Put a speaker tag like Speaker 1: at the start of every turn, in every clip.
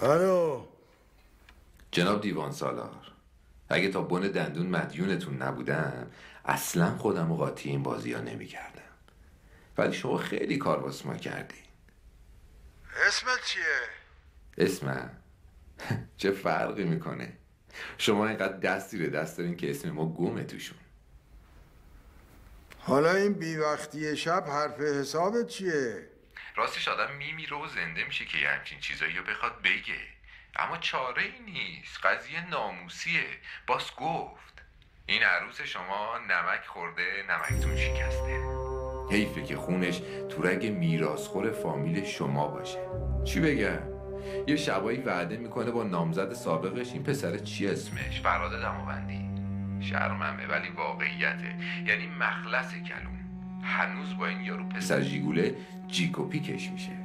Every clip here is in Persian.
Speaker 1: الو
Speaker 2: جناب دیوان سالار، اگه تا بن دندون مدیونتون نبودم اصلا خودم و قاطی این بازی ها نمی کردم. ولی شما خیلی کار واسه ما کردین.
Speaker 1: اسمت چیه؟
Speaker 2: اسمم؟ چه فرقی میکنه؟ شما اینقدر دست زیر دست دارین که اسم ما گمه توشون.
Speaker 1: حالا این بیوقتی شب حرف حسابت چیه؟
Speaker 2: راستش آدم میمیره و زنده میشه که یه همچین چیزایی رو بخواد بگه، اما چاره ای نیست. قضیه ناموسیه. باز گفت این عروس شما نمک خورده نمکتون شکسته. حیفه که خونش تو رگ میراثخور فامیل شما باشه. چی بگم؟ یه شبایی وعده میکنه با نامزد سابقش، این پسر چی اسمش؟ فراد دماوندی. شرممه ولی واقعیته. یعنی مخلص کلون هنوز با این یارو پسر جیگوله جیک و پیکش میشه.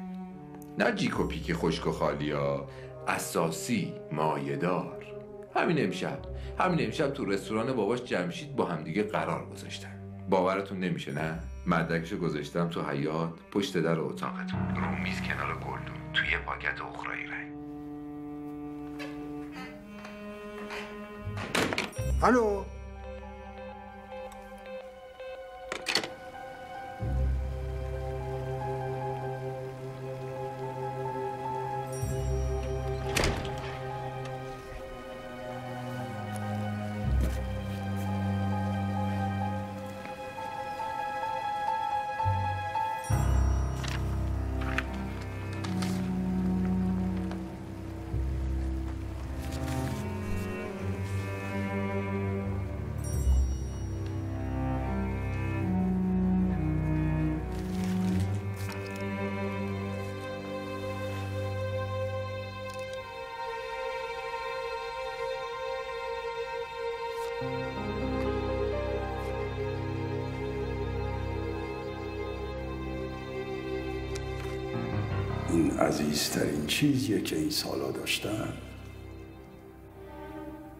Speaker 2: نه جیک و پیک خشک و خالی ها، اساسی مایه‌دار. همین امشب تو رستوران باباش جمشید با همدیگه قرار گذاشتن. باورتون نمیشه نه؟ مدرکشو گذاشتم تو حیاط پشت در اتاقتون رو میز کنار گلدون توی پاکت اخرایی رنگ.
Speaker 1: الو
Speaker 3: این عزیزترین چیزیه که این سالا داشتم.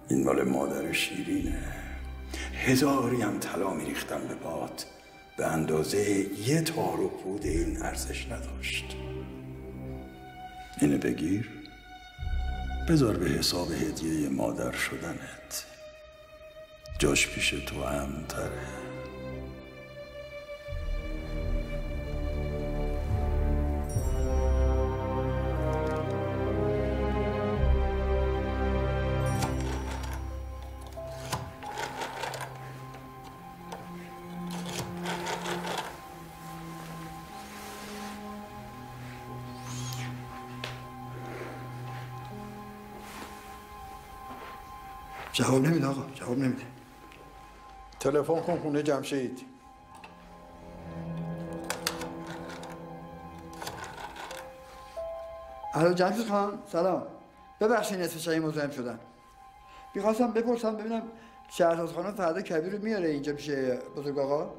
Speaker 3: این مال مادر شیرینه. هزاری هم طلا میریختم به باد، به اندازه یه تار و پود این ارزش نداشت. اینو بگیر بذار به حساب هدیه مادر شدنت. جاش پیش تو امن‌تره.
Speaker 1: جواب نمیده آقا، جواب نمیده. تلفن کن خونه جمشید. الو جمشید خان، سلام. ببخشید نصف شبی مزاحم شدم. میخواستم بپرسم ببینم شهرزاد خانم فردا کبیر رو میاره اینجا پیش بزرگ آقا؟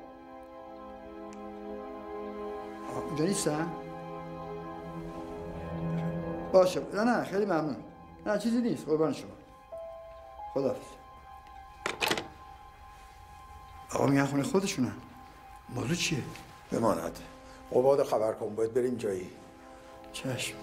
Speaker 1: اونجا نیستن؟ باشه، نه خیلی ممنون. نه چیزی نیست، قربان شما. خداحافظ. آقا میگن خونه خودشونن. موضوع چیه؟
Speaker 3: بماند. قباد خبر کن، باید بریم جایی.
Speaker 1: چشم.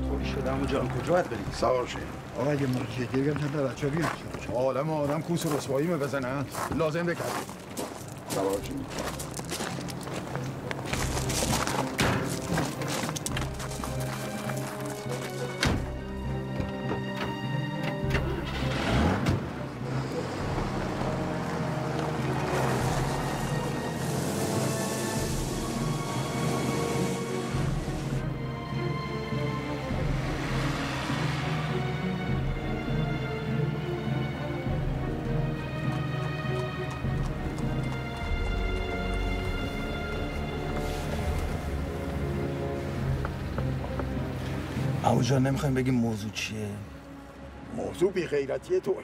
Speaker 3: خوبی شده همون جان، کجا باید بریم؟ سوار شیم.
Speaker 1: آقا اگه موضوع جدیه بگم تا بچه ها بیان.
Speaker 3: عالم آدم کوس و رسوایی بزنن لازم بکرد. سوار شیم.
Speaker 4: عمو جان نمیخوایم بگیم موضوع چیه؟
Speaker 3: موضوع بی غیرتی توه.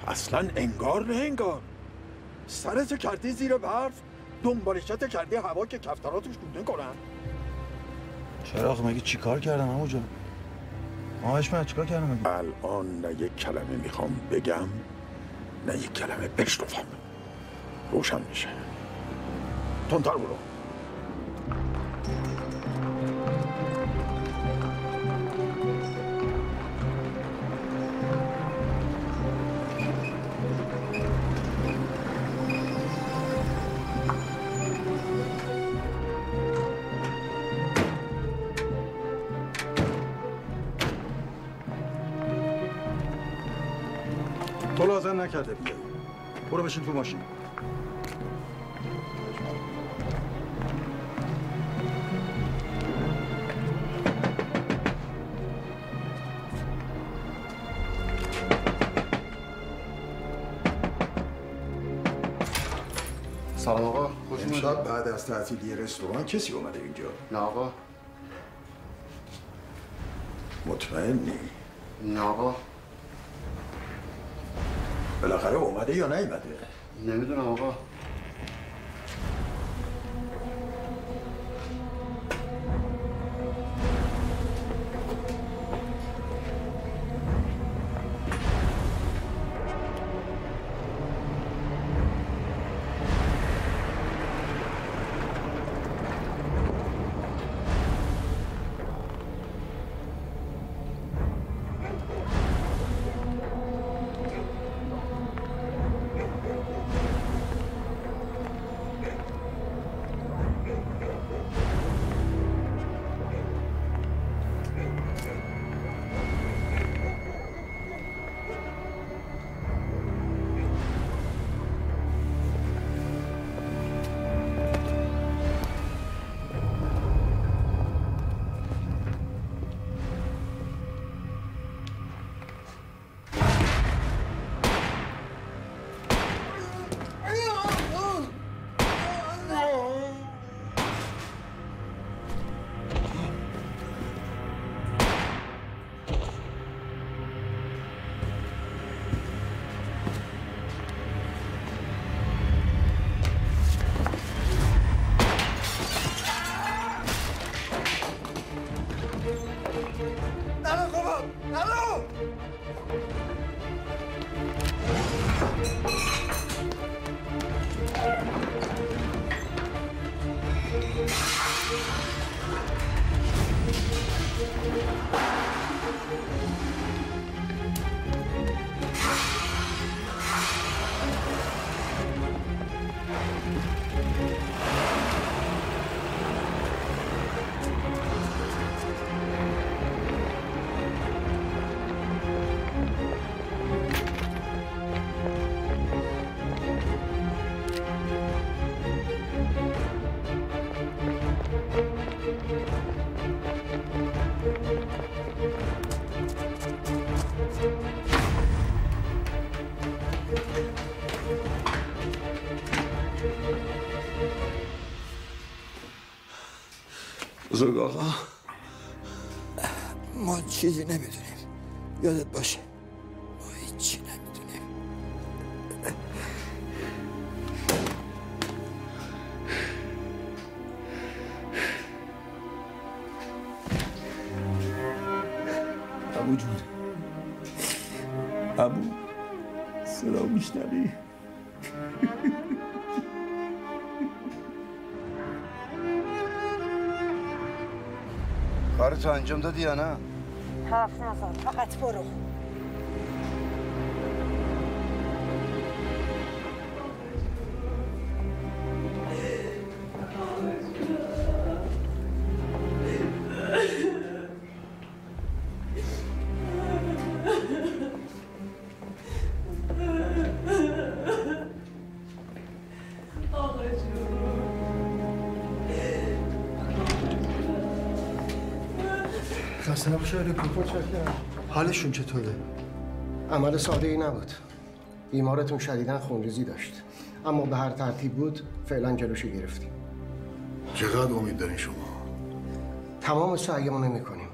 Speaker 3: اصلا انگار نه انگار. سرتو کردی زیر برف، دنبالشت کردی هوا که کفتراتوش دونه کنن.
Speaker 4: چرا آخه مگه چی کار کردم عمو جان؟ آقاش من چیکار کردم؟
Speaker 3: الان نه یک کلمه میخوام بگم نه یک کلمه بشنوم. روشن میشه. تندتر برو.
Speaker 5: تو لازم نکرده بیای. برو بشین تو ماشین.
Speaker 6: سلام آقا، خوش اومدید.
Speaker 3: امشب بعد از تعطیلی رستوران کسی اومده اینجا؟
Speaker 6: نه آقا.
Speaker 3: مطمئنی؟
Speaker 6: نه آقا.
Speaker 3: بالاخره اومده یا نیومده؟
Speaker 6: نمیدونم آقا.
Speaker 3: بزرگ آقا
Speaker 1: ما چیزی نمیدونیم. یادت باشه ما هیچی نمیدونیم.
Speaker 3: ابو جون، ابو صدا میشنوی؟
Speaker 5: کارتو انجام دادی یا نه؟
Speaker 7: حرف نزن، فقط برو.
Speaker 8: خسته نباشه. ریپورت چک کردم.
Speaker 5: حالشون چطوره؟
Speaker 8: عمل ساده ای نبود. بیمارتون شدیداً خونریزی داشت. اما به هر ترتیب بود فعلا جلوشو گرفتیم.
Speaker 3: چقدر امید دارین شما؟
Speaker 8: تمام سعیمون نمی‌کنیم.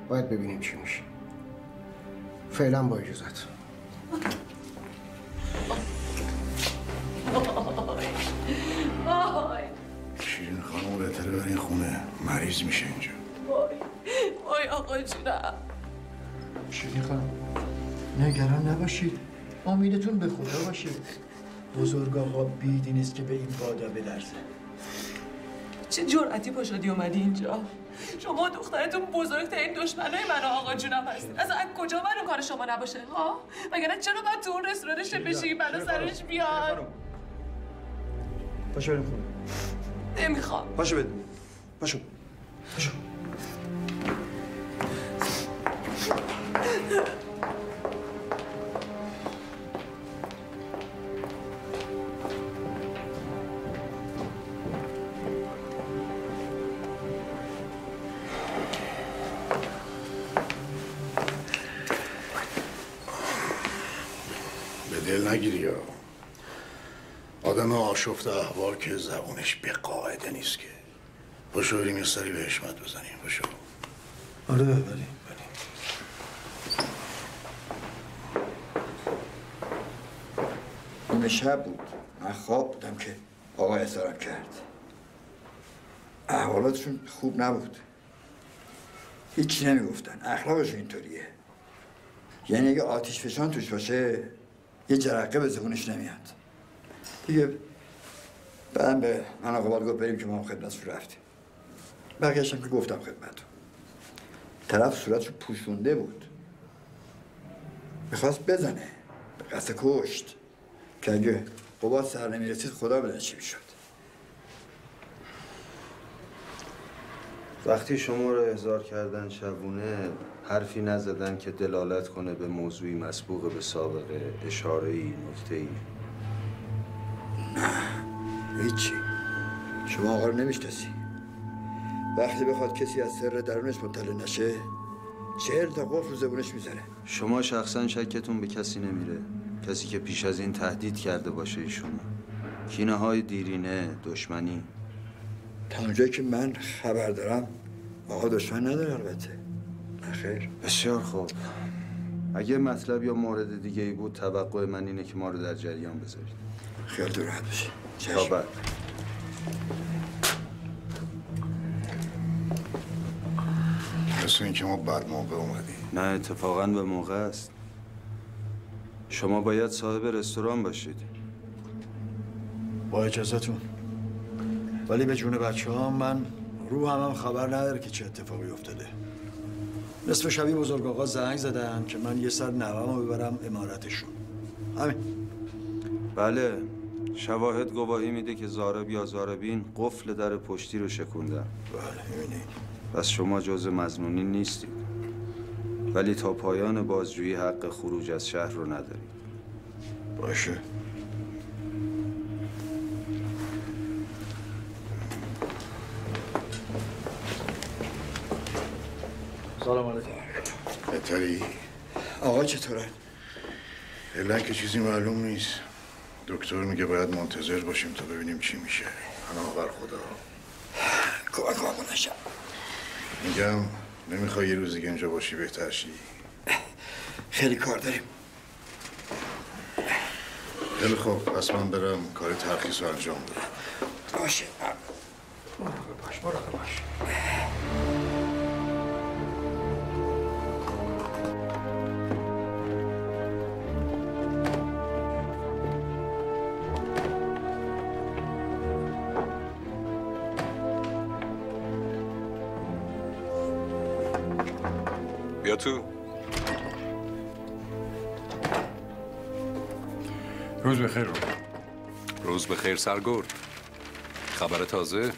Speaker 8: باید ببینیم چی میشه. فعلا با اجازت.
Speaker 3: شیرین خانم بهتره برین خونه. مریض میشه اینجا.
Speaker 9: وای آقا جونم.
Speaker 1: شیرین خانم نگران نباشید، امیدتون به خدا باشه. بزرگ آقا بیدی نیست که به این بادا بلرزه.
Speaker 9: چه جرأتی پا شدی اومدی اینجا؟ شما دخترتون بزرگترین دشمنای من و آقا جونم هستین. اصلا از کجا من کار شما نباشه ها؟ مگر چرا باید تو اون رستوران شب بشی منو سرش بیاد؟
Speaker 5: پاشو بریم خونه.
Speaker 9: نمیخوام.
Speaker 5: پاشو بریم. پاشو. پاشو.
Speaker 3: دل نگیری ها. آدم آشفته احوال که زبونش به قاعده نیست که. پاشو بریم یه سری به حشمت بزنیم. پاشو.
Speaker 5: آره بریم.
Speaker 1: نیمه شب بود، من خواب بودم که آقا احضارم کرد. احوالاتشون خوب نبود، هیچی نمیگفتن، اخلاقشون اینطوریه. یعنی اگه آتیش فشان توش باشه یه جرقه به زبونش نمیاد دیگه. بعدم به من آقا باید گفت بریم که ما هم خدمتشون رفتیم. بقیه‌شم که گفتم خدمتون. طرف صورتشو پوشونده بود، میخواست بزنه، به قصد کشت که اگه قباد سر نمیرسید خدا بدن چی میشد.
Speaker 10: وقتی شما رو احضار کردن شبونه حرفی نزدن که دلالت کنه به موضوعی مسبوق به سابقه، اشاره‌ای، نکته‌ای؟
Speaker 1: نه هیچی. شما آقا رو نمیشناسی. وقتی بخواد کسی از سر درونش مطلع نشه 40 تا قفل رو زبونش میذاره.
Speaker 10: شما شخصا شکتون به کسی نمیره؟ کسی که پیش از این تهدید کرده باشه ایشونو؟ کینه‌های دیرینه، دشمنی؟
Speaker 1: تا اونجایی که من خبر دارم آقا دشمن نداره. البته نخیر.
Speaker 10: بسیار خوب. اگه مطلب یا مورد دیگه ای بود توقع من اینه که ما رو در جریان بذارید.
Speaker 1: خیالتون راحت باشه.
Speaker 10: تا بعد.
Speaker 3: مثل این که ما بعد موقع اومدیم.
Speaker 10: نه اتفاقا به موقع است. شما باید صاحب رستوران باشید.
Speaker 5: با اجازهتون. ولی به جون بچه ها من رو هم خبر نداره که چه اتفاقی افتاده. نصف شبی بزرگ آقا زنگ زدن که من یه سر نوامو ببرم امارتشون. همین.
Speaker 10: بله، شواهد گواهی میده که زارب یا زاربین قفل در پشتی رو شکوندن.
Speaker 5: بله میبینی.
Speaker 10: پس شما جز مظنونین نیستید. ولی تا پایان بازجویی حق خروج از شهر رو ندارید.
Speaker 5: باشه. سلام علیکم.
Speaker 3: بهتری؟
Speaker 1: آقا چطوره؟
Speaker 3: فعلا که چیزی معلوم نیست. دکتر میگه باید منتظر باشیم تا ببینیم چی میشه. پناه بر خدا.
Speaker 1: کمک آقا نشم.
Speaker 3: میگم نمیخوای یه روز دیگه اینجا باشی بهتر شی؟
Speaker 1: خیلی کار داریم.
Speaker 3: خیلی خوب، پس من برم کار ترخیص رو انجام بدم.
Speaker 1: باشه.
Speaker 5: مراقب باش.
Speaker 11: بیا تو.
Speaker 12: روز بخیر.
Speaker 11: روز بخیر سرگرد. خبر تازه؟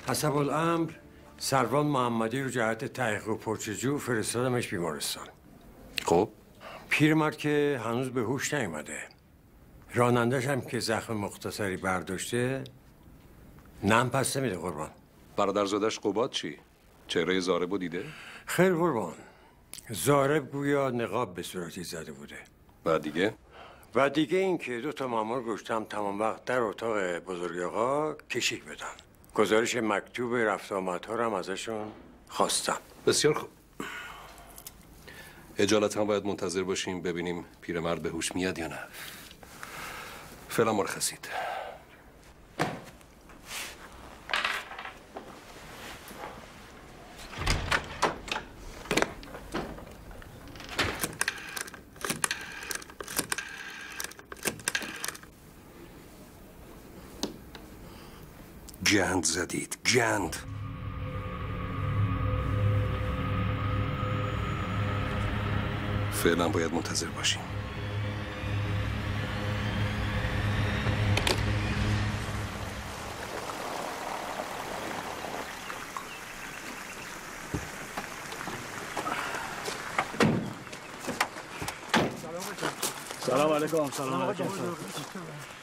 Speaker 12: حسب الامر سروان محمدی رو جهت تحقیق و پرسجو فرستادمش بیمارستان.
Speaker 11: خب
Speaker 12: پیرمرد که هنوز به هوش نیومده. رانندش هم که زخم مختصری برداشته نم پس نمیده قربان.
Speaker 11: برادرزادش قباد چی؟ چهره زاربو دیده؟
Speaker 12: خیر قربان. زارب گویا نقاب به صورتی زده بوده.
Speaker 11: و دیگه؟
Speaker 12: و دیگه این که 2 مامور گشتم تمام وقت در اتاق بزرگ آقا کشیک بدن. گزارش مکتوب رفت آمدها رو هم ازشون خواستم.
Speaker 11: بسیار خوب. اجالتا باید منتظر باشیم ببینیم پیرمرد به هوش میاد یا نه. فعلا مرخصید. گند زدید، گند. فعلا باید منتظر باشیم.
Speaker 5: سلام علیکم. سلام علیکم.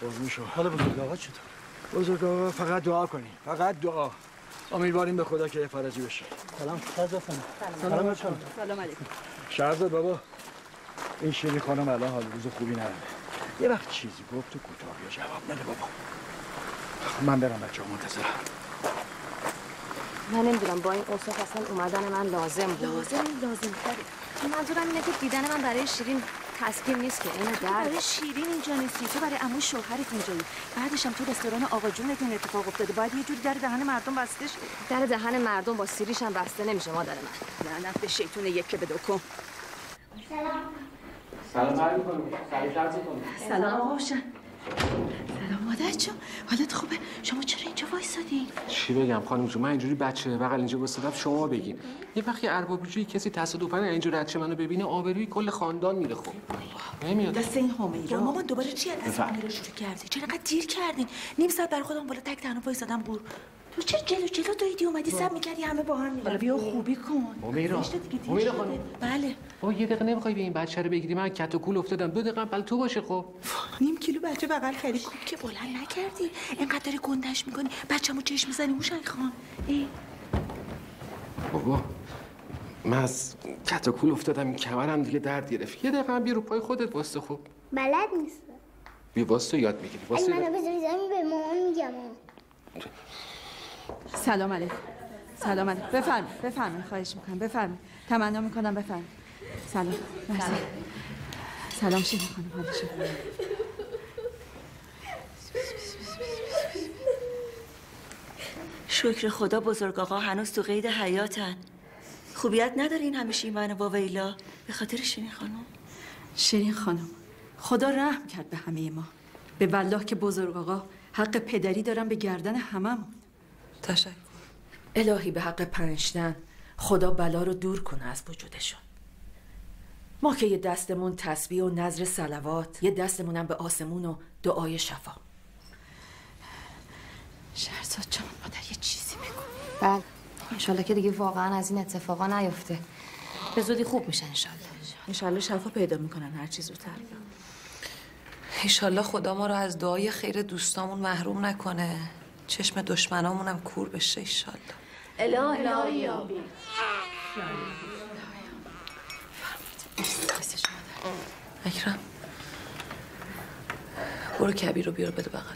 Speaker 5: قربون شما. حالا بزرگ آقا چطور؟ بزرگ آقا فقط دعا کنیم، فقط دعا. امیدواریم به خدا که فرجی بشه. سلام. سلام علیکم.
Speaker 13: سلام علیکم.
Speaker 5: شهرزاد بابا، این شیرین خانم الان حال روز خوبی نداره. یه وقت چیزی گفت تو کوتاه یا جواب نده بابا. من برم بچه‌ها منتظرم.
Speaker 14: من نمیدونم با این اوصاف اصلا اومدن من لازم بود. لازم تره. منظورم اینه که دیدن من برای شیرین تسکین نیست که اینو درد.
Speaker 13: برای شیرین اینجا نیستی، تو برای عموی شوهرت اینجایی. بعدش هم تو رستوران آقا جونت این اتفاق افتاده. باید یه جوری در دهن مردم بسته شه.
Speaker 14: در دهن مردم با سیریش هم بسته نمیشه مادر من.
Speaker 13: لعنت به شیطون یکه به دکم.
Speaker 15: سلام علیکم.
Speaker 13: سلام آقا حسین. سلام مادر جون، حالت خوبه؟ شما چرا اینجا وایسادین؟
Speaker 15: چی بگم خانم جون، من اینجوری بچه بغل اینجا وایسادم شما بگین. یه وقتی اربابجویی کسی تصادفاً اینجا رد شه منو ببینه آبروی کل خاندان میره. خب نمیاد
Speaker 13: دست این حامیرا. مامان دوباره چی از حامیرا شروع کردی؟ چرا انقدر دیر کردین؟ نیم ساعت برای خودم بالا تک تنها وایسادم قور. تو چرا جلو دویدی اومدی سب می‌کردی همه با هم؟ حالا بیا خوبی کن.
Speaker 15: حامیرا خانم.
Speaker 13: بله.
Speaker 15: بابا یه دقیقه نمیخوای به این بچه رو بگیری؟ من کت و کول افتادم. 2 دقیقه قبل تو باشه. خب
Speaker 13: نیم کیلو بچه بغل خری کوب که بلند نکردی. اینقدر داری گندش می‌کنی. بچه‌مو چشم می‌زنی موشنگ خان.
Speaker 15: بابا من از کت و کول افتادم، این کمرم دیگه درد گرفت. یه دقیقه بیا رو پای خودت واسه. خب
Speaker 16: بلد نیست.
Speaker 15: بیا واسه یاد میگیری.
Speaker 16: واسه منو بذاری زمین به مامان میگم.
Speaker 13: سلام علیکم. سلام علیکم. بفرمایید خواهش میکنم. بفرمایید. تمنا میکنم بفرمایید. سلام. سلام شیرین خانم. حالش خوبه؟
Speaker 17: شکر خدا بزرگ آقا هنوز تو قید حیاتن. خوبیت ندارین همیشه این منو با ویلا به خاطر شیرین خانم.
Speaker 13: شیرین خانم خدا رحم کرد به همه ما. به والله که بزرگ آقا حق پدری دارن به گردن هممون.
Speaker 9: تشکر. الهی به حق 5 تن خدا بلا رو دور کنه از وجودشون. ما که یه دستمون تسبیح و نذر صلوات، یه دستمونم به آسمون و دعای شفا.
Speaker 13: شهرزاد جان مادر یه چیزی بگو.
Speaker 14: بله انشالله که دیگه واقعا از این اتفاقا نیفته. به زودی خوب میشن انشالله.
Speaker 9: انشالله شفا پیدا میکنن هر چی زودتر. انشالله خدا ما رو از دعای خیر دوستامون محروم نکنه. چشم دشمنامون هم کور بشه انشالله.
Speaker 14: الهی
Speaker 9: اکرم برو کبیر رو بیار بده بغل.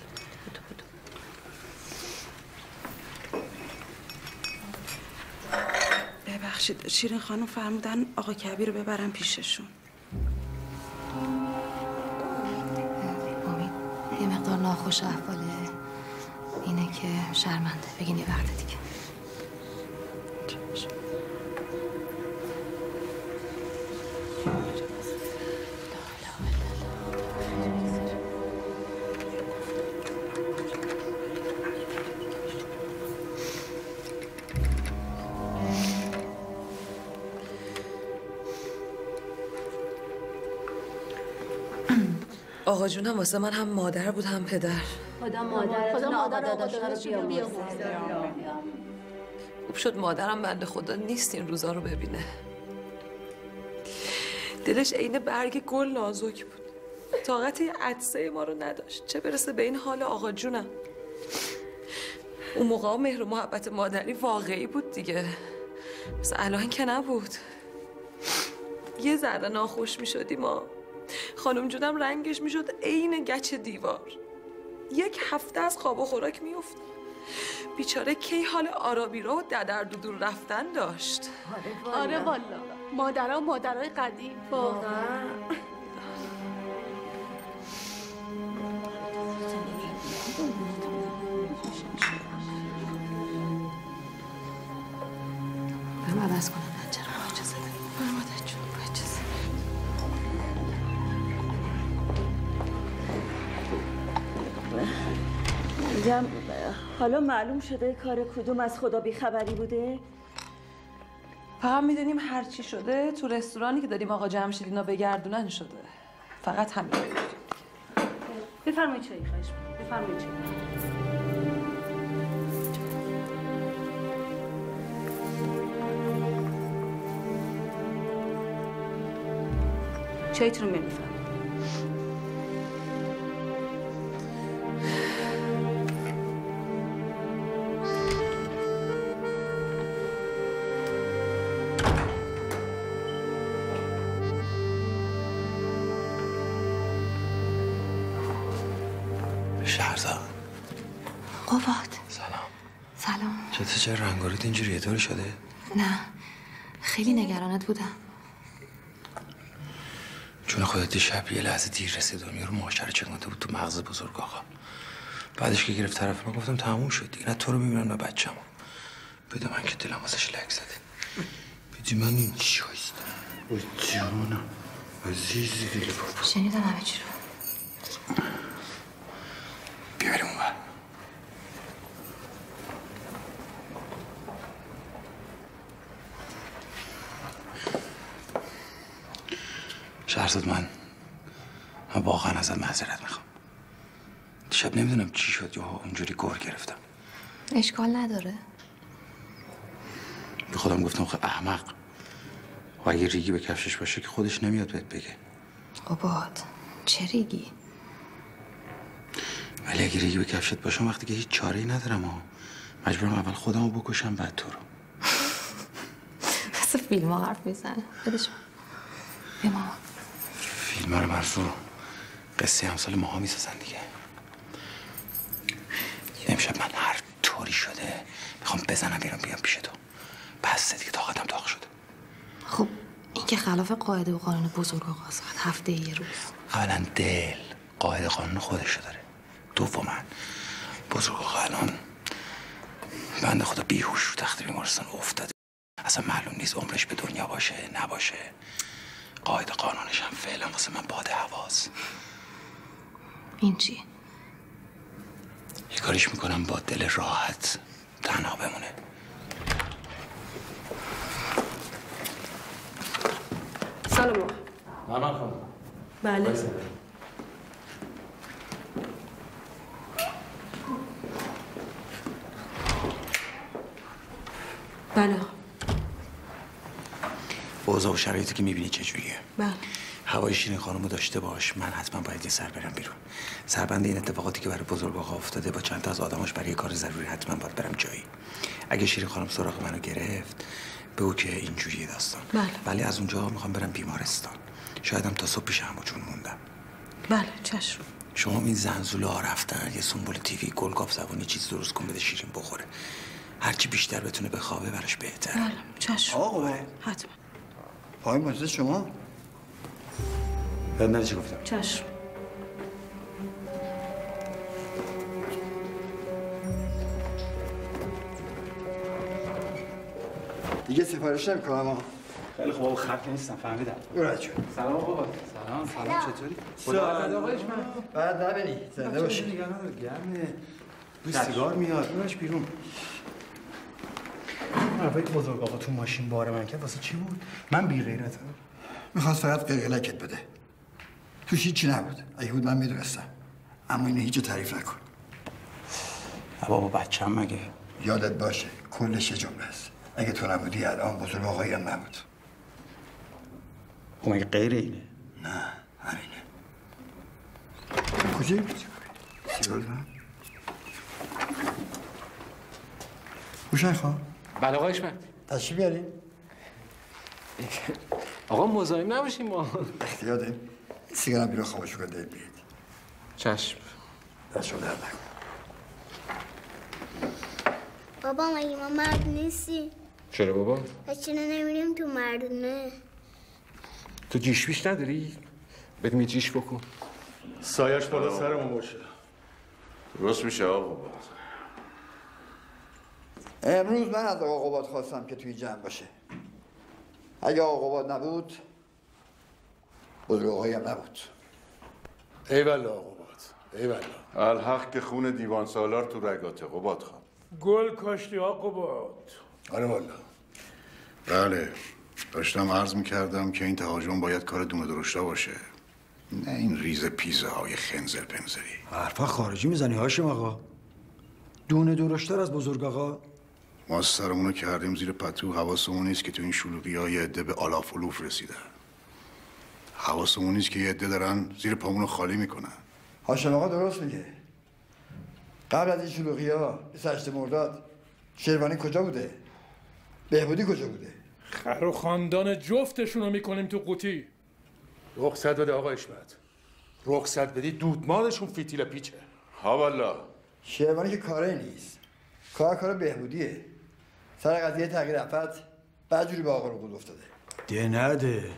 Speaker 13: ببخشید شیرین خانم فرمودن آقا کبیر رو ببرم پیششون.
Speaker 14: امید یه مقدار ناخوش احواله. اینه که شرمنده. بگین یه وقت دیگه.
Speaker 9: آقا جونم واسه من هم مادر بود هم پدر.
Speaker 14: خدا مادر آقا رو بیامرزه.
Speaker 9: خوب شد مادرم بنده خدا نیست این روزا رو ببینه. دلش عین برگ گل نازک بود. طاقت عطسه ما رو نداشت، چه برسه به این حال آقا جونم. اون موقع مهر و محبت مادری واقعی بود دیگه، مثل الان که نبود. یه ذره ناخوش می شدیم ما، خانم جونم رنگش می شد عین گچ دیوار. 1 هفته از خواب و خوراک می افت. بیچاره کی حال آرابیرا و ددر دودور رفتن داشت.
Speaker 14: آره والا مادرای قدیم واقعا. برم عوض کنم بچه رو. اجازه ده. برم مادر جون اجازه. میگم
Speaker 17: حالا معلوم شده کار کدوم از خدا بیخبری بوده؟
Speaker 9: فقط میدونیم هر چی شده تو رستورانی که داریم آقا جمشید اینا بگردونن شده. فقط همین رو میدونیم.
Speaker 14: بفرمایید چایی خواهش می‌کنم. بفرمایید چایی. چایتون رو می‌فرمایید.
Speaker 18: شهرزاد
Speaker 13: قباد
Speaker 18: سلام.
Speaker 13: سلام.
Speaker 18: چرا رنگارت اینجوریه؟ طوری شده؟
Speaker 13: نه خیلی نگرانت بودم.
Speaker 18: چون خودت دیشب یه لحظه دیر رسید و یارو ماهشر چنگاته بود تو مغز بزرگ آقا. بعدش که گرفت طرف من گفتم تموم شد دیگه، نه تو رو میبینم نه بچه‌مو. بده من که دلم واسش لک زده. بدی من این چی هست؟ اوه جانم عزیزی دل بابا.
Speaker 13: شنیدم همه چی رو.
Speaker 18: بیاریم اون بر. شهرزاد من واقعا ازت معذرت میخوام. دیشب نمیدونم چی شد یا اونجوری گر گرفتم.
Speaker 13: اشکال نداره.
Speaker 18: به خودم گفتم خب احمق و اگه ریگی به کفشش باشه که خودش نمیاد بهت بگه.
Speaker 13: قباد چه ریگی؟
Speaker 18: ولی اگه ریگی به کفشت باشه وقتی که هیچ چاره‌ای ندارم ها، مجبورم اول خودمو بکشم بعد تو رو.
Speaker 13: مثل فیلم ها حرف میزنه. بدش بیا ماما.
Speaker 18: فیلم ها رو مرسو قصه امثال ماها میسازن دیگه. امشب من هر طوری شده میخوام بزنم بیرون بیام پیش تو. بس دیگه طاقتم داغ شده.
Speaker 13: خب این که خلاف قاعده و قانون بزرگ آقاست. هفته یه روز.
Speaker 18: اولا دل قاعده قانون خودشو داره. دوما بزرگ آقا الان بنده خدا بیهوش رو تخت بیمارستان افتاده. اصلا معلوم نیست عمرش به دنیا باشه نباشه. قاعده قانونش هم فعلا واسه من باد هواست.
Speaker 13: این چی؟
Speaker 18: یه کاریش میکنم با دل راحت تنها بمونه.
Speaker 14: سلام آقا.
Speaker 15: مامان خانم.
Speaker 14: بله. بله.
Speaker 18: اوضاع و شرایطی که میبینی چجوریه؟
Speaker 14: بله.
Speaker 18: هوای شیرین خانمو داشته باش. من حتما باید یه سر برم بیرون. سربند این اتفاقاتی که برای بزرگ آقا افتاده با چند تا از آدماش برای کار ضروری حتما باید برم جایی. اگه شیرین خانم سراغ منو گرفت بگو که اینجوریه داستان.
Speaker 14: بله.
Speaker 18: ولی از اونجا میخوام برم بیمارستان. شایدم تا صبح پیش همو جون موندم.
Speaker 14: بله چشم.
Speaker 18: شما این زنزوله ها رفتن یه سنبول تیوی گلگاف زبونی چیز درست کن بده شیرین بخوره. هرچی بیشتر بتونه بخوابه براش بهتر.
Speaker 14: بله چشم.
Speaker 1: آقا
Speaker 14: حتما.
Speaker 1: پای مجلس شما
Speaker 18: یاد نده چی گفتم.
Speaker 14: چشم.
Speaker 1: دیگه سفارش نمی‌کنم ها.
Speaker 5: خیلی خوب خط نیستم فهمیدم.
Speaker 1: برو جو.
Speaker 15: سلام آقا.
Speaker 5: سلام چطوری؟
Speaker 1: سلام آقایش من. بعد نبینی زنده باشی.
Speaker 5: نگران ندار گرمه. بوی سیگار میاد. برش بیرون. حرفایی که بزرگ آقا تو ماشین بار من کرد واسه چی بود؟ من بی غیرتم.
Speaker 1: میخواست فقط قلقلکت بده. توش هیچی نبود. اگه بود من میدونستم. اما اینو هیچ تعریف نکن.
Speaker 18: بابا بچه‌م مگه؟
Speaker 1: یادت باشه کلش یه جمله است. اگه تو نبودی الان بزرگ آقایی هم نبود.
Speaker 18: خب مگه غیر اینه؟
Speaker 1: نه همینه. کجایی بود؟ سیگار دارم؟ گوشنگ خواه؟
Speaker 15: بله آقا اشمت.
Speaker 1: تشریف بیارین؟
Speaker 15: آقا مزاحم نباشیم ما.
Speaker 1: اختیاده سیگارم بیرون خاموش کن دل بیاد.
Speaker 15: چشم.
Speaker 1: دست شما در نکن.
Speaker 16: بابا مگه ما مرد نیستی؟
Speaker 15: چرا بابا؟
Speaker 16: پس چرا نمیریم تو مردونه؟
Speaker 15: تو جیش بیش نداری؟ بریم یه جیش بکن.
Speaker 5: سایش بالا سرمون باشه.
Speaker 2: درست میشه آقا.
Speaker 1: امروز من از آقا قباد خواستم که توی جمع باشه. اگه آقا قباد نبود بزرگ آقایی هم نبود.
Speaker 5: ایوالا آقا قباد.
Speaker 3: ایوالا. الحق که خون دیوان سالار تو رگاته قباد خان.
Speaker 19: گل کاشتی ها قباد.
Speaker 3: آره والا. بله. داشتم عرض میکردم که این تهاجم باید کار دونه درشتا باشه. نه این ریز پیزه های خنزر پنزری.
Speaker 5: حرفا خارجی میزنی هاشم آقا. دونه درشتر از بزرگ آقا.
Speaker 3: ما سرمونو کردیم زیر پتو. حواسمون نیست که تو این شلوغی ها یه عده به آلاف و لوف رسیدن. حواسمون نیست که یه عده دارن زیر پامونو خالی میکنن.
Speaker 1: هاشم آقا درست میگه. قبل از این شلوغی ها 28 مرداد شیروانی کجا بوده؟ بهبودی کجا بوده؟
Speaker 19: خر و خاندان جفتشونو میکنیم تو قوطی.
Speaker 11: رخصت بده آقا اشمت. رخصت بدی دودمانشون فیتیل پیچه.
Speaker 3: ها والا.
Speaker 1: شیروانی که کاره نیست. کار بهبودیه. سر قضیه تغییر افت بعد به آقا رو قول افتاده.
Speaker 5: ده نده.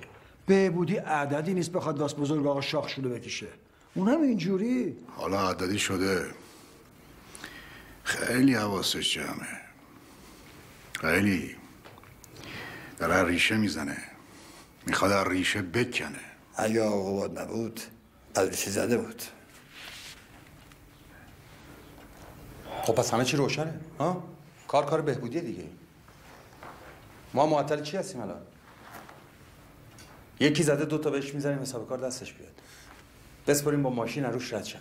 Speaker 5: بهبودی عددی نیست بخواد واسه بزرگ آقا شاخ شلو بکشه. اونم اینجوری.
Speaker 3: حالا عددی شده. خیلی حواسش جمعه. خیلی. داره ریشه میزنه. میخواد از ریشه بکنه.
Speaker 1: اگه آقا قباد نبود از ریشه زده بود.
Speaker 18: خب پس همه چی روشنه ها؟ کار بهبودیه دیگه. ما معطل چی هستیم الان؟ یکی زده 2 تا بهش میزنیم حساب کار دستش بیاد. بسپریم با ماشین روش رد شن.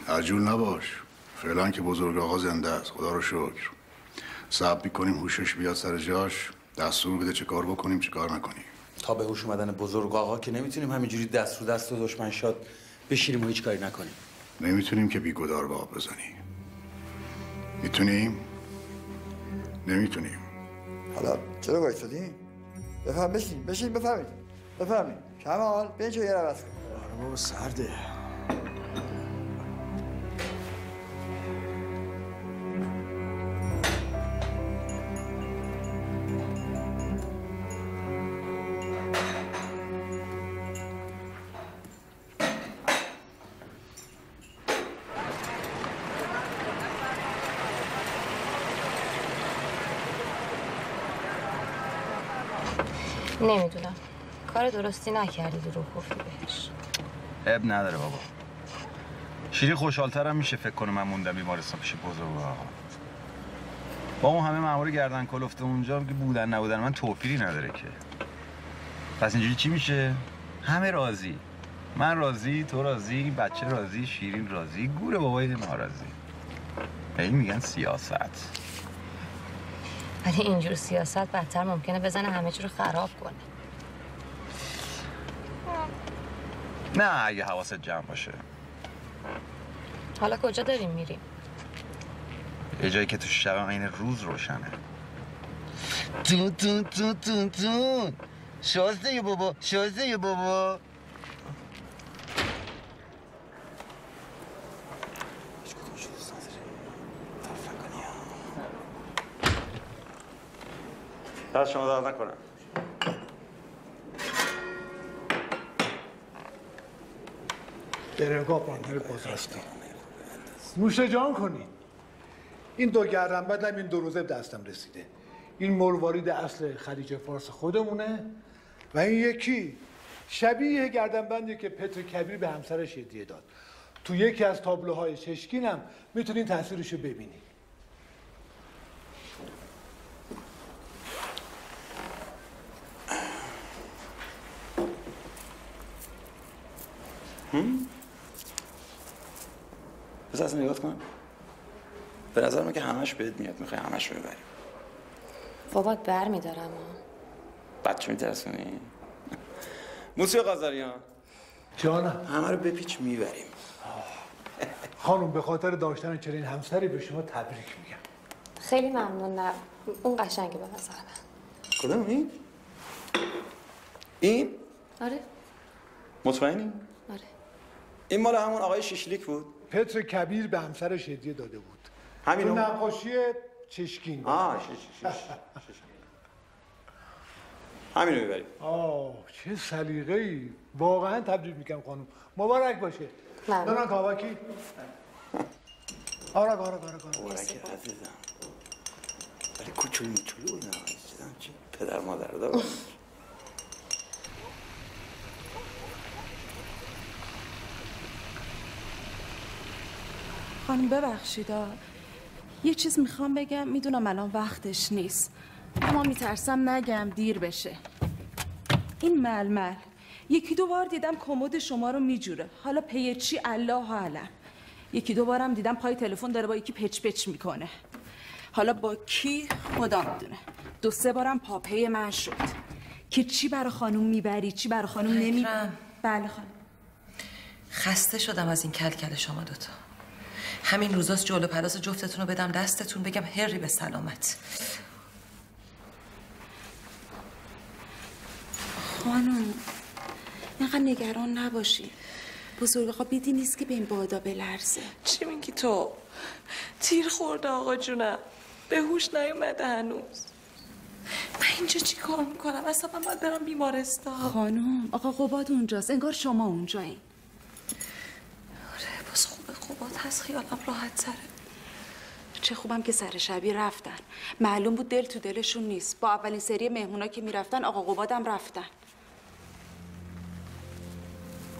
Speaker 3: عجول نباش. فعلا که بزرگ آقا زنده است خدا رو شکر. صبر میکنیم هوشش بیاد سر جاش. دستور بده چه کار بکنیم چه کار نکنیم.
Speaker 18: تا به هوش اومدن بزرگ آقا که نمیتونیم همینجوری دست رو دست دشمن شاد بشینیم و هیچ کاری نکنیم.
Speaker 3: نمیتونیم که بیگدار به آب بزنیم. میتونیم؟ نمیتونیم.
Speaker 1: حالا چرا وایسادی؟ بفهم بشین بفرمایید. کمال بین چه یه رو عوض کن.
Speaker 5: آره بابا سرده.
Speaker 14: نمیدونم. کار درستی نکردی دروغ گفتی بهش.
Speaker 20: اب نداره بابا. شیری خوشحال‌ترم میشه فکر کنه من موندم بیمارستان پیش بزرگ آقا. با اون همه مأمور گردن کلفته اونجا که بودن نبودن من توفیری نداره که. پس اینجوری چی میشه؟ همه راضی. من راضی، تو راضی، بچه راضی، شیرین راضی، گور بابای ما راضی. این میگن سیاست.
Speaker 14: ولی اینجور سیاست بدتر ممکنه بزنه همه چی رو خراب کنه.
Speaker 20: نه اگه حواست جمع باشه.
Speaker 14: حالا کجا داریم میریم؟
Speaker 20: یه جایی که تو شب عین روز روشنه.
Speaker 21: تون شازده بابا
Speaker 20: دست شما درد نکنم.
Speaker 19: درگاه پاندر بازرستی نوش جان کنین. این 2 گردنبند هم این 2 روزه دستم رسیده. این مروارید اصل خلیج فارس خودمونه و این یکی شبیه گردنبندی که پتر کبیر به همسرش هدیه داد. تو یکی از تابلوهای چشکین هم میتونین تصویرشو ببینین.
Speaker 20: بذار اصلا نگاه کنم. به نظر من که همش بهت میاد. میخوای همش رو ببری.
Speaker 14: بابات بر میدارم
Speaker 20: بچه میترسونی؟ موسیقی قاضریان
Speaker 19: جانم
Speaker 20: همه رو بپیچ میبریم.
Speaker 19: خانم به خاطر داشتن چنین همسری به شما تبریک میگم.
Speaker 14: خیلی ممنونم. اون قشنگه به نظر من.
Speaker 20: کدوم این؟ این؟
Speaker 14: آره.
Speaker 20: مطمئنی؟
Speaker 14: آره.
Speaker 20: این مال همون آقای شیشلیک بود؟
Speaker 19: پتر کبیر به همسرش هدیه داده بود.
Speaker 20: همینو؟
Speaker 19: تو نقاشی چشکین.
Speaker 20: ششکین. همینو میبریم.
Speaker 19: چه سلیقه‌ای. واقعا تبریک میگم خانم. مبارک باشه. دونان کاواکی. آره.
Speaker 20: مبارک عزیزم. ولی کوچولو موچولو نه. چه پدر مادر داره.
Speaker 13: خانم ببخشید یه چیز میخوام بگم، میدونم الان وقتش نیست اما میترسم نگم دیر بشه. این ململ یکی دو بار دیدم کمد شما رو میجوره، حالا پی چی الله اعلم. یکی دو بارم دیدم پای تلفن داره با یکی پچ پچ میکنه، حالا با کی خدا میدونه. 2-3 بارم پاپی من شد که چی برای خانوم میبری چی برای خانوم نمیبری. بله خانم.
Speaker 9: خسته شدم از این کلکل شما دوتا. همین روزاست جلو پلاس جفتتون رو بدم دستتون بگم هری به سلامت.
Speaker 13: خانم اینقدر نگران نباشی، بزرگا بیدی نیست که به این بادا بلرزه.
Speaker 9: چی میگی تو؟ تیر خورده آقا جونم، به هوش نیومده هنوز. من اینجا چی کار میکنم؟ اصلا من باید برم بیمارستان.
Speaker 13: خانم آقا قباد اونجاست، انگار شما اونجایین.
Speaker 9: آره باز خوبه قباد هست، خیالم راحت تره.
Speaker 13: چه خوبم که سر شبی رفتن، معلوم بود دل تو دلشون نیست. با اولین سری مهمونا که میرفتن آقا قبادم رفتن.